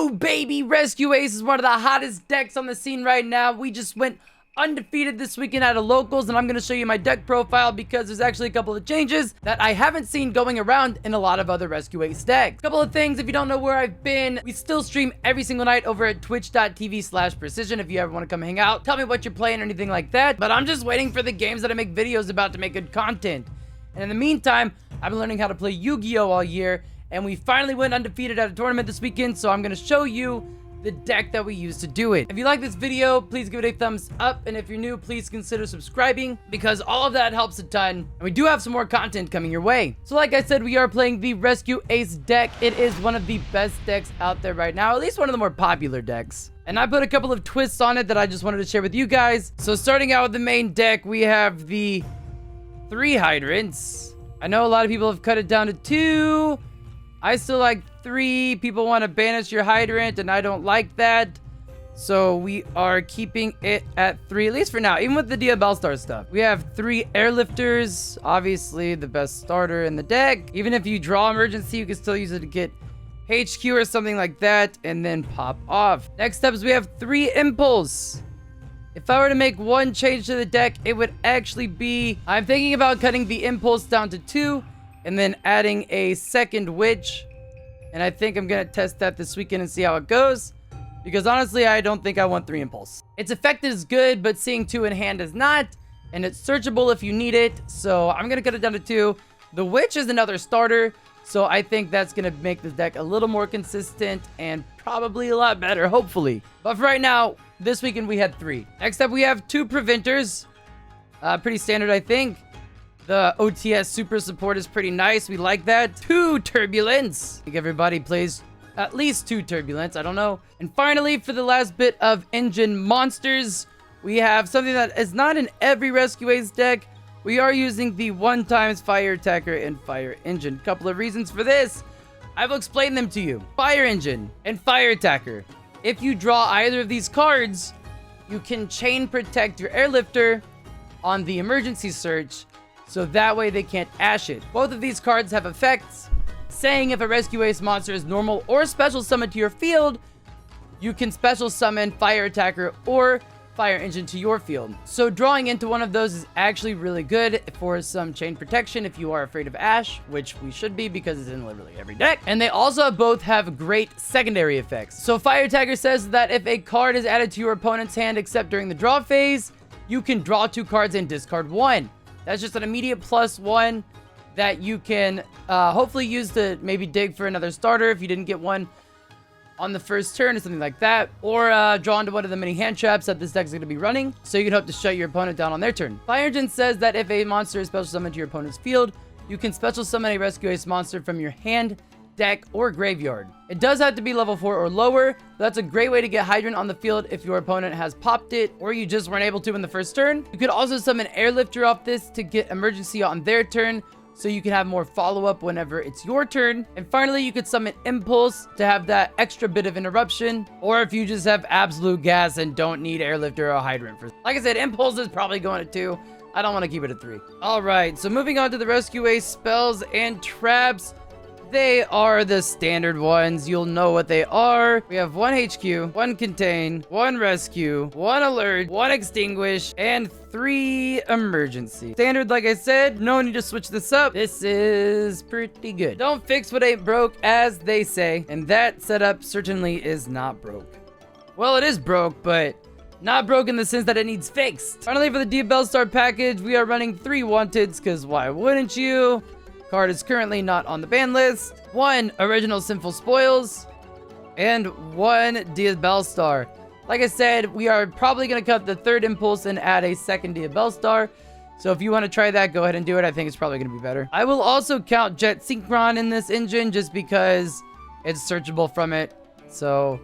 Yo, baby, Rescue Ace is one of the hottest decks on the scene right now. We just went undefeated this weekend out of locals, and I'm going to show you my deck profile because there's actually a couple of changes that I haven't seen going around in a lot of other Rescue Ace decks. Couple of things, if you don't know where I've been, we still stream every single night over at twitch.tv/precision if you ever want to come hang out. Tell me what you're playing or anything like that, but I'm just waiting for the games that I make videos about to make good content. And in the meantime, I've been learning how to play Yu-Gi-Oh all year, and we finally went undefeated at a tournament this weekend, so I'm going to show you the deck that we use to do it. If you like this video, please give it a thumbs up, and if you're new, please consider subscribing because all of that helps a ton, and we do have some more content coming your way. So like I said, we are playing the Rescue Ace deck. It is one of the best decks out there right now, at least one of the more popular decks. And I put a couple of twists on it that I just wanted to share with you guys. So starting out with the main deck, we have the 3 hydrants. I know a lot of people have cut it down to 2. I still like 3. People want to banish your hydrant, and I don't like that. So we are keeping it at 3, at least for now, even with the Diabellstar stuff. We have 3 airlifters, obviously the best starter in the deck. Even if you draw emergency, you can still use it to get HQ or something like that, and then pop off. Next up is we have 3 impulse. If I were to make one change to the deck, it would actually be, I'm thinking about cutting the impulse down to 2, and then adding a second witch. And I think I'm going to test that this weekend and see how it goes. Because honestly, I don't think I want 3 impulse. Its effect is good, but seeing 2 in hand is not. And it's searchable if you need it. So I'm going to cut it down to 2. The witch is another starter. So I think that's going to make the deck a little more consistent and probably a lot better, hopefully. But for right now, this weekend we had 3. Next up, we have 2 preventers. Pretty standard, I think. The OTS super support is pretty nice. We like that. 2 turbulence. I think everybody plays at least 2 turbulence. I don't know. And finally, for the last bit of engine monsters, we have something that is not in every Rescue Ace deck. We are using the 1x Fire Attacker and Fire Engine. Couple of reasons for this. I will explain them to you. Fire Engine and Fire Attacker. If you draw either of these cards, you can chain protect your airlifter on the emergency search, so that way they can't ash it. Both of these cards have effects saying if a Rescue Ace monster is normal or special summoned to your field, you can special summon Fire Attacker or Fire Engine to your field. So drawing into one of those is actually really good for some chain protection if you are afraid of ash, which we should be because it's in literally every deck. And they also both have great secondary effects. So Fire Attacker says that if a card is added to your opponent's hand except during the draw phase, you can draw 2 cards and discard 1. That's just an immediate +1 that you can hopefully use to maybe dig for another starter if you didn't get one on the first turn or something like that. Or draw into one of the many hand traps that this deck is going to be running, so you can hope to shut your opponent down on their turn. Fire Engine says that if a monster is special summoned to your opponent's field, you can special summon a Rescue Ace monster from your hand, deck, or graveyard. It does have to be level 4 or lower. That's a great way to get Hydrant on the field if your opponent has popped it or you just weren't able to in the first turn. You could also summon Airlifter off this to get emergency on their turn, so you can have more follow-up whenever it's your turn. And finally, you could summon Impulse to have that extra bit of interruption, or if you just have absolute gas and don't need Airlifter or Hydrant for. Like I said, Impulse is probably going to 2. I don't want to keep it at 3. Alright, so moving on to the Rescue Ace spells and traps. They are the standard ones. You'll know what they are. We have 1 HQ, 1 Contain, 1 Rescue, 1 Alert, 1 Extinguish, and 3 Emergency. Standard, like I said, no need to switch this up. This is pretty good. Don't fix what ain't broke, as they say. And that setup certainly is not broke. Well, it is broke, but not broke in the sense that it needs fixed. Finally, for the Diabellstar package, we are running 3 Wanteds, because why wouldn't you? Card is currently not on the ban list. 1 original Sinful Spoils and 1 Diabellstar. Like I said, we are probably going to cut the 3rd impulse and add a 2nd Diabellstar. So if you want to try that, go ahead and do it. I think it's probably going to be better. I will also count Jet Synchron in this engine just because it's searchable from it. So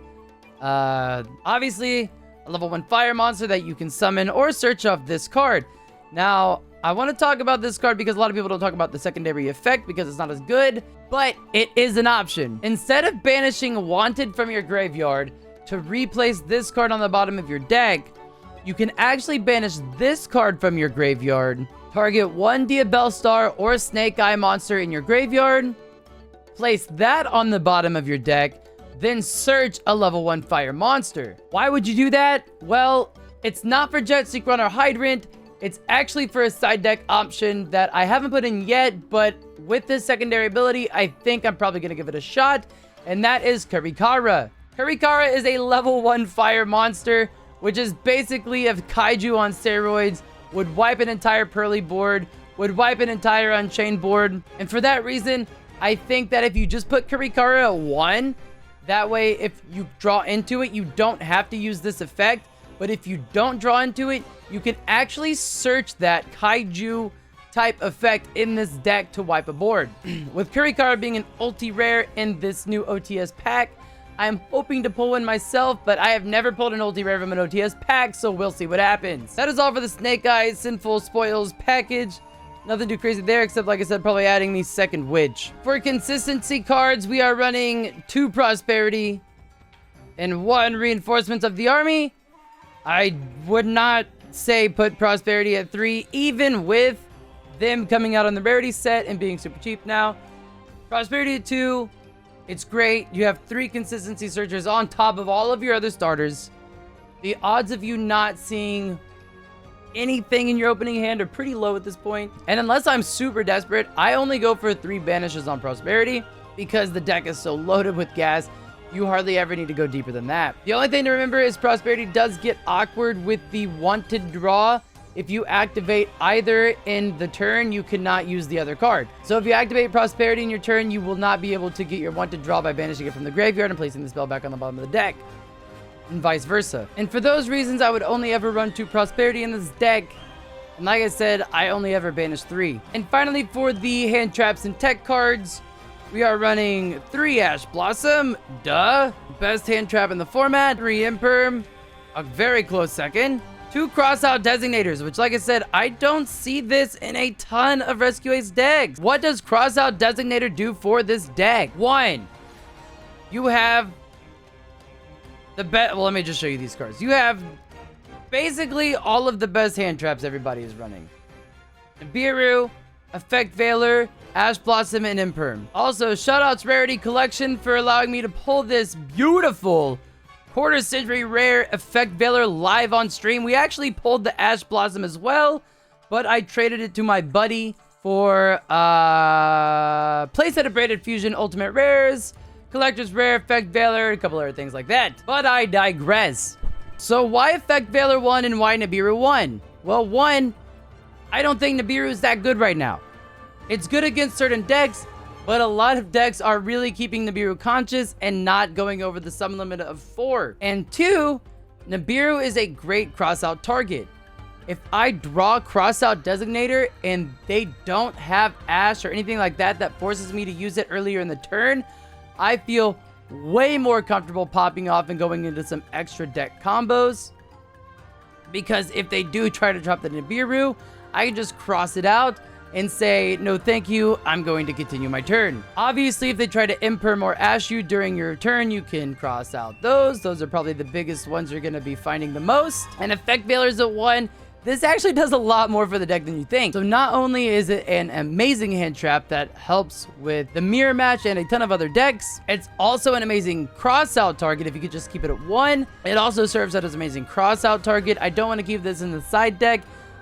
obviously a level 1 fire monster that you can summon or search off this card. Now, I want to talk about this card because a lot of people don't talk about the secondary effect because it's not as good, but it is an option. Instead of banishing Wanted from your graveyard to replace this card on the bottom of your deck, you can actually banish this card from your graveyard, target 1 Diabellstar or Snake Eye monster in your graveyard, place that on the bottom of your deck, then search a level 1 fire monster. Why would you do that? Well, it's not for Jet, Synchron, or Hydrant. It's actually for a side deck option that I haven't put in yet, but with this secondary ability, I think I'm probably going to give it a shot, and that is Kurikara. Kurikara is a level 1 fire monster, which is basically a kaiju on steroids, would wipe an entire Pearly board, would wipe an entire Unchained board, and for that reason, I think that if you just put Kurikara at 1, that way if you draw into it, you don't have to use this effect, but if you don't draw into it, you can actually search that kaiju type effect in this deck to wipe a board. With Kurikara being an ulti rare in this new OTS pack, I'm hoping to pull one myself, but I have never pulled an ulti rare from an OTS pack, so we'll see what happens. That is all for the Snake Eyes Sinful Spoils package. Nothing too crazy there, except, like I said, probably adding the second witch. For consistency cards, we are running 2 Prosperity and 1 Reinforcements of the Army. I would not say put Prosperity at 3, even with them coming out on the rarity set and being super cheap now. Prosperity at 2, it's great. You have 3 consistency searchers on top of all of your other starters. The odds of you not seeing anything in your opening hand are pretty low at this point. And unless I'm super desperate, I only go for 3 banishes on Prosperity because the deck is so loaded with gas. You hardly ever need to go deeper than that. The only thing to remember is Prosperity does get awkward with the wanted draw. If you activate either in the turn, you cannot use the other card. So if you activate Prosperity in your turn, you will not be able to get your wanted draw by banishing it from the graveyard and placing the spell back on the bottom of the deck, and vice versa. And for those reasons, I would only ever run 2 Prosperity in this deck. And like I said, I only ever banish 3. And finally, for the hand traps and tech cards, we are running 3 Ash Blossom, duh. Best hand trap in the format, 3 Imperm, a very close second. 2 Crossout Designators, which, like I said, I don't see this in a ton of Rescue Ace decks. What does Crossout Designator do for this deck? 1, you have the best. Well, let me just show you these cards. You have basically all of the best hand traps everybody is running. Nibiru, Effect Veiler, Ash Blossom, and Imperm. Also, shoutouts Rarity Collection for allowing me to pull this beautiful quarter century rare Effect Veiler live on stream. We actually pulled the Ash Blossom as well, but I traded it to my buddy for Playset Abraded Fusion Ultimate Rares, Collector's Rare, Effect Veiler, a couple other things like that. But I digress. So why Effect Veiler 1 and why Nibiru 1? Well, 1, I don't think Nibiru is that good right now. It's good against certain decks, but a lot of decks are really keeping Nibiru conscious and not going over the summon limit of 4. And 2, Nibiru is a great crossout target. If I draw Crossout Designator and they don't have Ash or anything like that that forces me to use it earlier in the turn, I feel way more comfortable popping off and going into some extra deck combos. Because if they do try to drop the Nibiru, I can just cross it out and say, no thank you, I'm going to continue my turn. Obviously, if they try to Imperm or Ash you during your turn, you can cross out those. Those are probably the biggest ones you're going to be finding the most. And Effect Veiler's at 1. This actually does a lot more for the deck than you think. So not only is it an amazing hand trap that helps with the mirror match and a ton of other decks, it's also an amazing cross-out target if you could just keep it at 1. It also serves as an amazing cross-out target. I don't want to keep this in the side deck,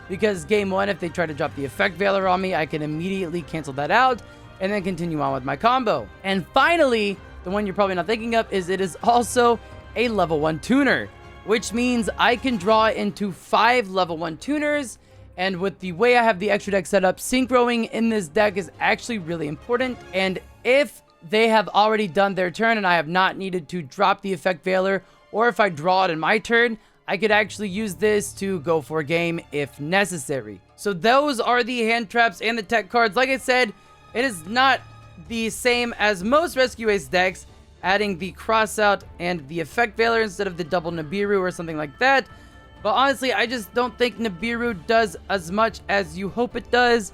because game 1, if they try to drop the Effect Veiler on me, I can immediately cancel that out and then continue on with my combo. And finally, the one you're probably not thinking of is it is also a level 1 tuner, which means I can draw into 5 level 1 tuners. And with the way I have the extra deck set up, synchroing in this deck is actually really important. And if they have already done their turn and I have not needed to drop the Effect Veiler, or if I draw it in my turn, I could actually use this to go for a game if necessary. So those are the hand traps and the tech cards. Like I said, it is not the same as most Rescue Ace decks, adding the Crossout and the Effect Veiler instead of the double Nibiru or something like that. But honestly, I just don't think Nibiru does as much as you hope it does.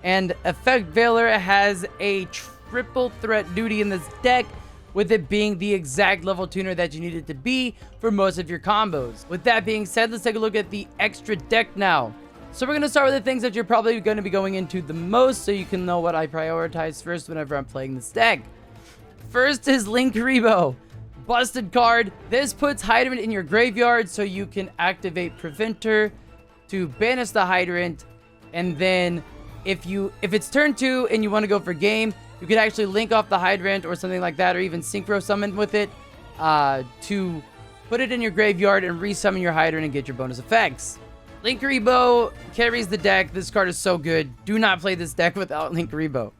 And Effect Veiler has a triple threat duty in this deck, with it being the exact level tuner that you need it to be for most of your combos. With that being said, let's take a look at the extra deck now. So we're going to start with the things that you're probably going to be going into the most, so you can know what I prioritize first whenever I'm playing this deck. First is Linkuriboh. busted card. This puts Hydrant in your graveyard so you can activate Preventer to banish the Hydrant. And then if it's turn 2 and you want to go for game, you can actually link off the Hydrant or something like that, or even Synchro summon with it to put it in your graveyard and resummon your Hydrant and get your bonus effects. Linkuriboh carries the deck. This card is so good. Do not play this deck without Linkuriboh.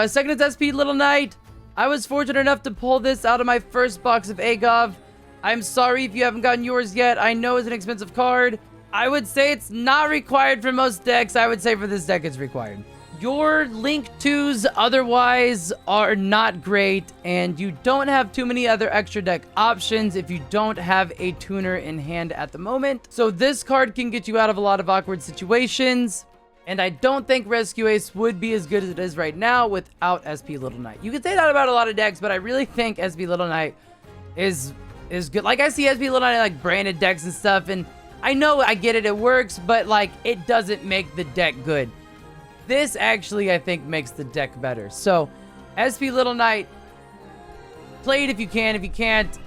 Second is SP Little Knight. I was fortunate enough to pull this out of my first box of Agov. I'm sorry if you haven't gotten yours yet. I know it's an expensive card. I would say it's not required for most decks. I would say for this deck it's required. Your Link 2s otherwise are not great, and you don't have too many other extra deck options if you don't have a tuner in hand at the moment. So this card can get you out of a lot of awkward situations. And I don't think Rescue Ace would be as good as it is right now without SP Little Knight. You can say that about a lot of decks, but I really think SP Little Knight is good. Like, I see SP Little Knight like branded decks and stuff, and I know, I get it, it works, but like, it doesn't make the deck good. This actually, I think, makes the deck better. So, SP Little Knight, play it if you can. If you can't,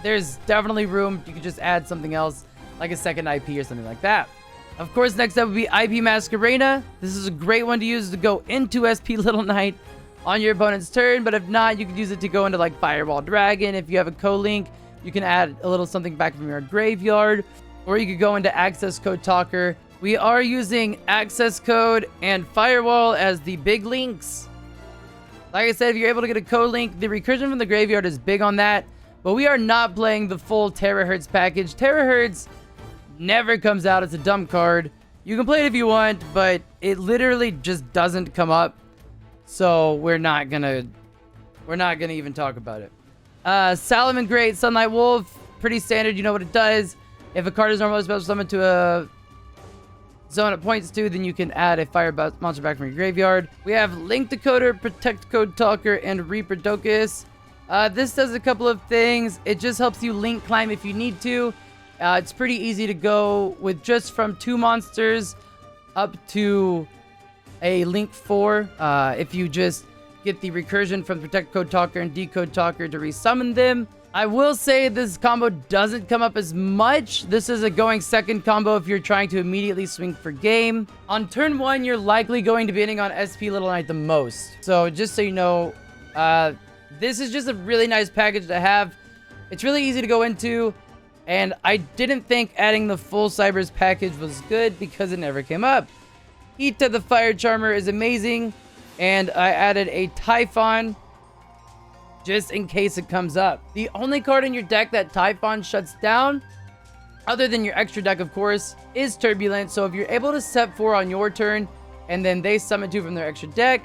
there's definitely room. You could just add something else, like a second IP or something like that. Of course, next up would be IP Masquerena. This is a great one to use to go into SP Little Knight on your opponent's turn, but if not, you could use it to go into like Firewall Dragon. If you have a co-link, you can add a little something back from your graveyard, or you could go into Access Code Talker. We are using Access Code and Firewall as the big links. Like I said, if you're able to get a co-link, the recursion from the graveyard is big on that, but we are not playing the full Terahertz package. Terahertz never comes out. It's a dumb card. You can play it if you want, but it literally just doesn't come up. So we're not gonna even talk about it. Salomon Great, Sunlight Wolf, pretty standard. You know what it does. If a card is normally special summoned to a zone it points to, then you can add a fire monster back from your graveyard. We have Link Decoder, Protect Code Talker, and Reaper Docus. This does a couple of things. It just helps you link climb if you need to. It's pretty easy to go with just from 2 monsters up to a Link 4. If you just get the recursion from Protect Code Talker and Decode Talker to resummon them. I will say this combo doesn't come up as much. This is a going second combo if you're trying to immediately swing for game. On turn 1, you're likely going to be hitting on SP Little Knight the most. So just so you know, this is just a really nice package to have. It's really easy to go into. And I didn't think adding the full Cybers package was good because it never came up. Ita the Fire Charmer is amazing. And I added a Typhon just in case it comes up. The only card in your deck that Typhon shuts down, other than your extra deck of course, is Turbulence. So if you're able to set 4 on your turn and then they summon 2 from their extra deck,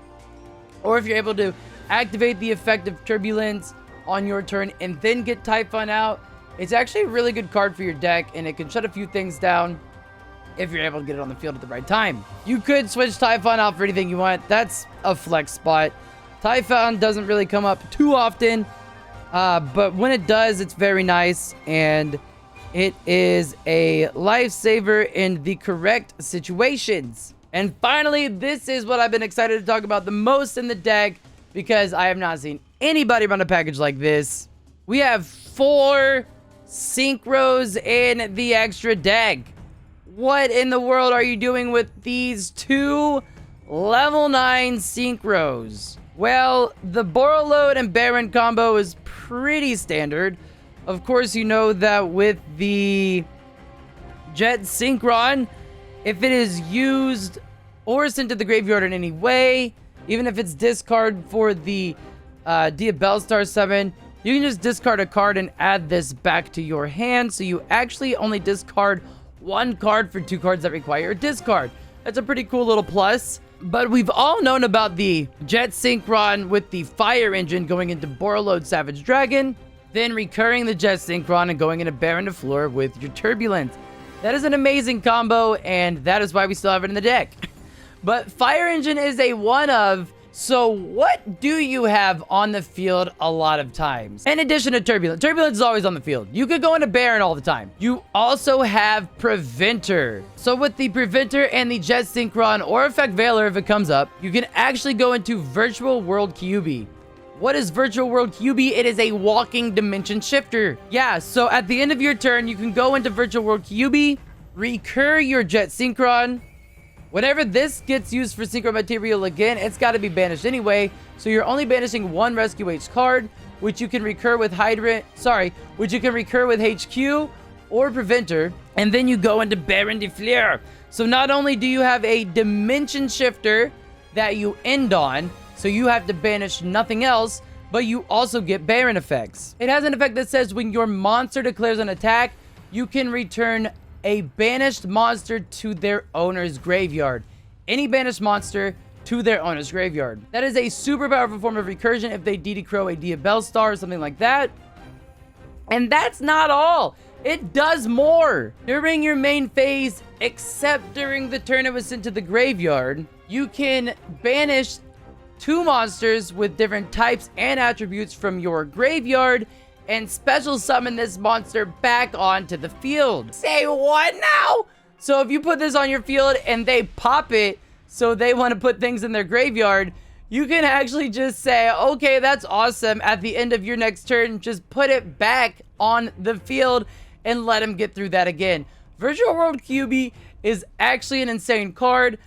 or if you're able to activate the effect of Turbulence on your turn and then get Typhon out, it's actually a really good card for your deck, and it can shut a few things down if you're able to get it on the field at the right time. You could switch Typhon out for anything you want. That's a flex spot. Typhon doesn't really come up too often, but when it does, it's very nice, and it is a lifesaver in the correct situations. And finally, this is what I've been excited to talk about the most in the deck, because I have not seen anybody run a package like this. We have 4 Synchros in the extra deck. What in the world are you doing with these 2 level 9 Synchros? Well, the Borreload and Baron combo is pretty standard. Of course, you know that with the Jet Synchron, if it is used or sent to the graveyard in any way, even if it's discard for the Diabellstar summon, you can just discard a card and add this back to your hand. So you actually only discard 1 card for 2 cards that require a discard. That's a pretty cool little plus. But we've all known about the Jet Synchron with the Fire Engine going into Borreload Savage Dragon, then recurring the Jet Synchron and going into Baron de Fleur with your Turbulence. That is an amazing combo, and that is why we still have it in the deck. But Fire Engine is a one of. So what do you have on the field a lot of times? In addition to Turbulence. Turbulence is always on the field. You could go into Baron all the time. You also have Preventer. So with the Preventer and the Jet Synchron or Effect Veiler, if it comes up, you can actually go into Virtual World Kyuubi. What is Virtual World QB? It is a walking dimension shifter. Yeah, so at the end of your turn, you can go into Virtual World QB, recur your Jet Synchron. Whenever this gets used for synchro material again, it's got to be banished anyway. So you're only banishing one Rescue Ace card, which you can recur with which you can recur with HQ or Preventer. And then you go into Baron de Fleur. So not only do you have a dimension shifter that you end on, so you have to banish nothing else, but you also get Baron effects. It has an effect that says when your monster declares an attack, you can return a banished monster to their owner's graveyard. Any banished monster to their owner's graveyard. That is a super powerful form of recursion if they DD-Crow a Diabellstar or something like that. And that's not all. It does more. During your main phase, except during the turn it was sent to the graveyard, you can banish 2 monsters with different types and attributes from your graveyard and special summon this monster back onto the field. Say what now? So if you put this on your field and they pop it, so they want to put things in their graveyard, you can actually just say, okay, that's awesome. At the end of your next turn, just put it back on the field and let them get through that again. Virtual World QB is actually an insane card.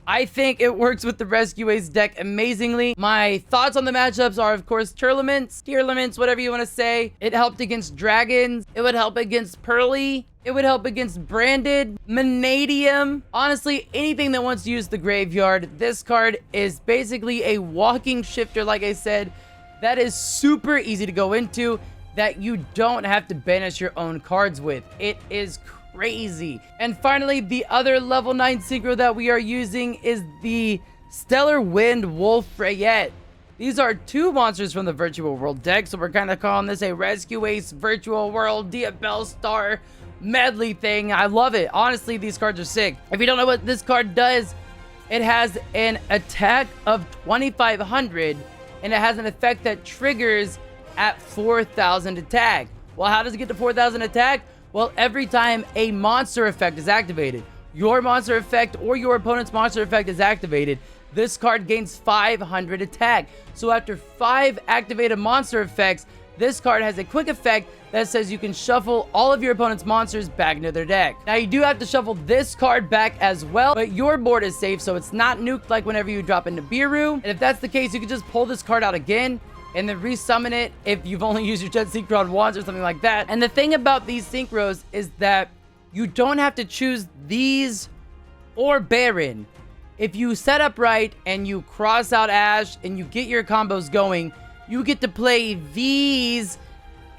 I think it works with the Rescue Ace deck amazingly. My thoughts on the matchups are, of course, Tearlaments, whatever you want to say. It helped against Dragons. It would help against Pearly. It would help against Branded, Manadium. Honestly, anything that wants to use the graveyard, this card is basically a walking shifter, like I said, that is super easy to go into, that you don't have to banish your own cards with. It is crazy. And finally, the other level 9 synchro that we are using is the Stellar Wind Wolf Freyette. These are 2 monsters from the Virtual World deck, so we're kind of calling this a Rescue Ace Virtual World Diabellstar medley thing. I love it. Honestly, these cards are sick. If you don't know what this card does, it has an attack of 2,500, and it has an effect that triggers at 4,000 attack. Well, how does it get to 4,000 attack? Well, every time a monster effect is activated, your monster effect or your opponent's monster effect is activated, this card gains 500 attack. So after 5 activated monster effects, this card has a quick effect that says you can shuffle all of your opponent's monsters back into their deck. Now, you do have to shuffle this card back as well, but your board is safe, so it's not nuked like whenever you drop into Beer Room. And if that's the case, you can just pull this card out again and then resummon it if you've only used your Jet Synchron once or something like that. And the thing about these synchros is that you don't have to choose these or Baron. If you set up right and you cross out Ash and you get your combos going, you get to play these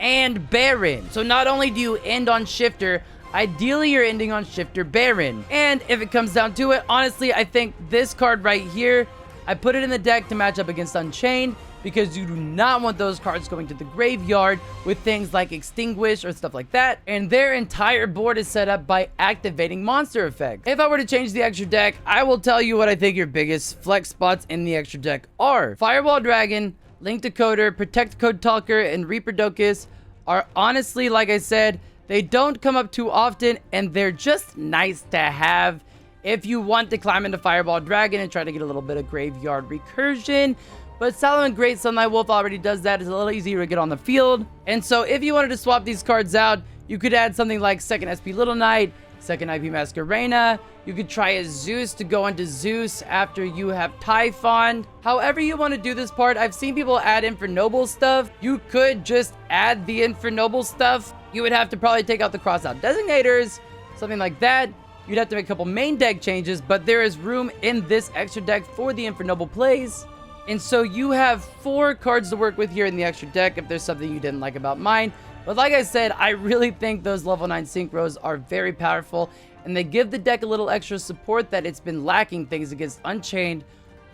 and Baron. So not only do you end on Shifter, ideally you're ending on Shifter Baron. And if it comes down to it, honestly, I think this card right here, I put it in the deck to match up against Unchained, because you do not want those cards going to the graveyard with things like Extinguish or stuff like that. And their entire board is set up by activating monster effects. If I were to change the extra deck, I will tell you what I think your biggest flex spots in the extra deck are. Fireball Dragon, Link Decoder, Protect Code Talker, and Reaper Docus are honestly, like I said, they don't come up too often, and they're just nice to have if you want to climb into Fireball Dragon and try to get a little bit of graveyard recursion. But Solomon Great Sunlight Wolf already does that. It's a little easier to get on the field. And so if you wanted to swap these cards out, you could add something like second SP Little Knight, second IP Masquerena. You could try a Zeus to go into Zeus after you have Typhon. However you want to do this part, I've seen people add Infernoble stuff. You could just add the Infernoble stuff. You would have to probably take out the cross-out designators, something like that. You'd have to make a couple main deck changes, but there is room in this extra deck for the Infernoble plays. And so you have 4 cards to work with here in the extra deck if there's something you didn't like about mine. But like I said, I really think those level 9 synchros are very powerful, and they give the deck a little extra support that it's been lacking things against Unchained.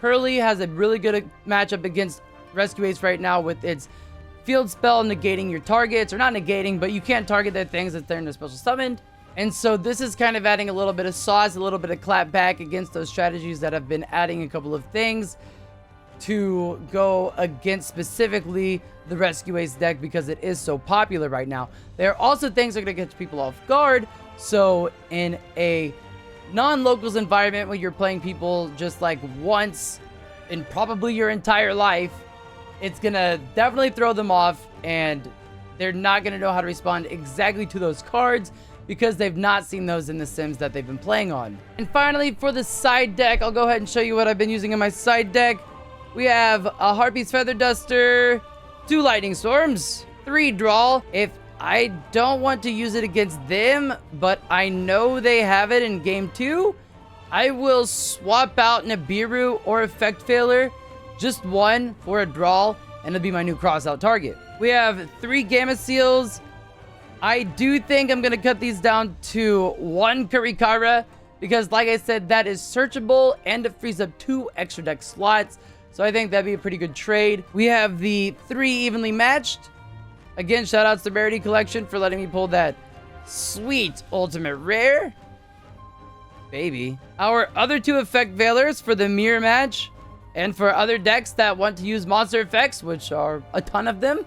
Pearly has a really good matchup against Rescue Ace right now with its field spell negating your targets, or not negating, but you can't target their things if they're in a special summoned. And so this is kind of adding a little bit of sauce, a little bit of clap back against those strategies that have been adding a couple of things to go against specifically the Rescue Ace deck because it is so popular right now. There are also things that are going to catch people off guard. So in a non-locals environment where you're playing people just like once in probably your entire life, it's gonna definitely throw them off, and they're not gonna know how to respond exactly to those cards because they've not seen those in the sims that they've been playing on. And finally, for the side deck, I'll go ahead and show you what I've been using in my side deck. We have a Harpy's Feather Duster, 2 Lightning Storms, 3 Draw. If I don't want to use it against them, but I know they have it in game 2, I will swap out Nibiru or Effect Failure, just 1 for a draw, and it'll be my new crossout target. We have 3 Gamma Seals. I do think I'm going to cut these down to 1 Kurikara, because like I said, that is searchable, and it frees up 2 extra deck slots, so I think that'd be a pretty good trade. We have the 3 Evenly Matched. Again, shoutouts to Rarity Collection for letting me pull that sweet ultimate rare. Baby. Our other 2 Effect Veilers for the mirror match, and for other decks that want to use monster effects, which are a ton of them.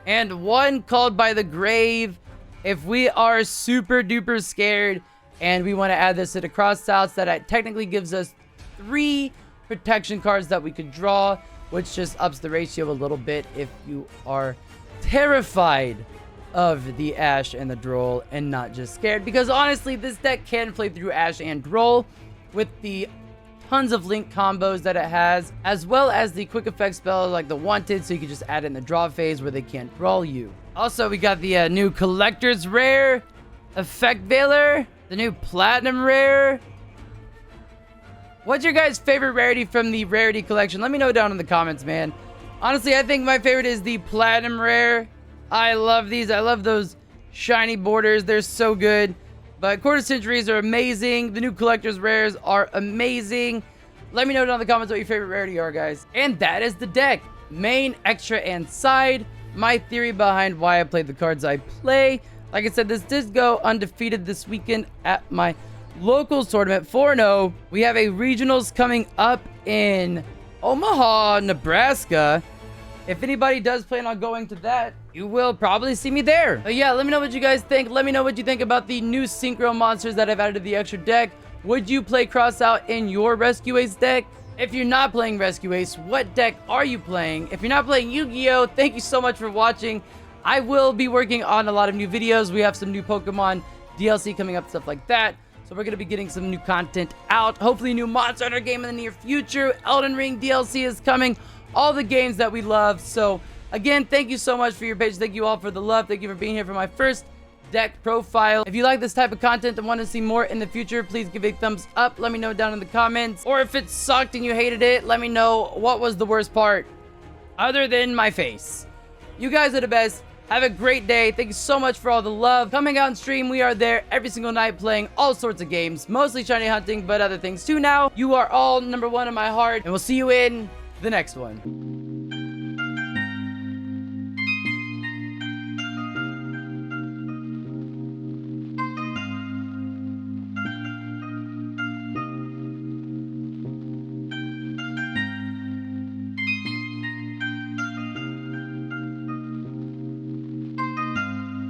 And 1 Called by the Grave. If we are super duper scared and we want to add this to the crossouts, that technically gives us 3 protection cards that we could draw, which just ups the ratio a little bit if you are terrified of the Ash and the Droll and not just scared. Because honestly, this deck can play through Ash and Droll with the tons of link combos that it has, as well as the quick effect spell like the Wanted, so you can just add it in the draw phase where they can't draw you. Also, we got the new Collector's Rare, Effect Veiler, the new Platinum Rare. What's your guys' favorite rarity from the Rarity Collection? Let me know down in the comments, man. Honestly, I think my favorite is the Platinum Rare. I love these. I love those shiny borders. They're so good. But Quarter Centuries are amazing. The new Collector's Rares are amazing. Let me know down in the comments what your favorite rarity are, guys. And that is the deck. Main, extra, and side. My theory behind why I played the cards I play. Like I said, this did go undefeated this weekend at my locals tournament, 4-0. We have a regionals coming up in Omaha, Nebraska. If anybody does plan on going to that, you will probably see me there. But yeah, let me know what you guys think. Let me know what you think about the new Synchro monsters that I've added to the extra deck. Would you play Crossout in your Rescue Ace deck? If you're not playing Rescue Ace, what deck are you playing? If you're not playing Yu-Gi-Oh, thank you so much for watching. I will be working on a lot of new videos. We have some new Pokemon DLC coming up, stuff like that. So we're going to be getting some new content out. Hopefully a new Monster Hunter game in the near future. Elden Ring DLC is coming. All the games that we love. So again, thank you so much for your patience. Thank you all for the love. Thank you for being here for my first deck profile. If you like this type of content and want to see more in the future, please give a thumbs up. Let me know down in the comments. Or if it sucked and you hated it, let me know what was the worst part other than my face. You guys are the best. Have a great day. Thank you so much for all the love. Coming out on stream, we are there every single night playing all sorts of games. Mostly shiny hunting, but other things too now. You are all #1 in my heart, and we'll see you in the next one.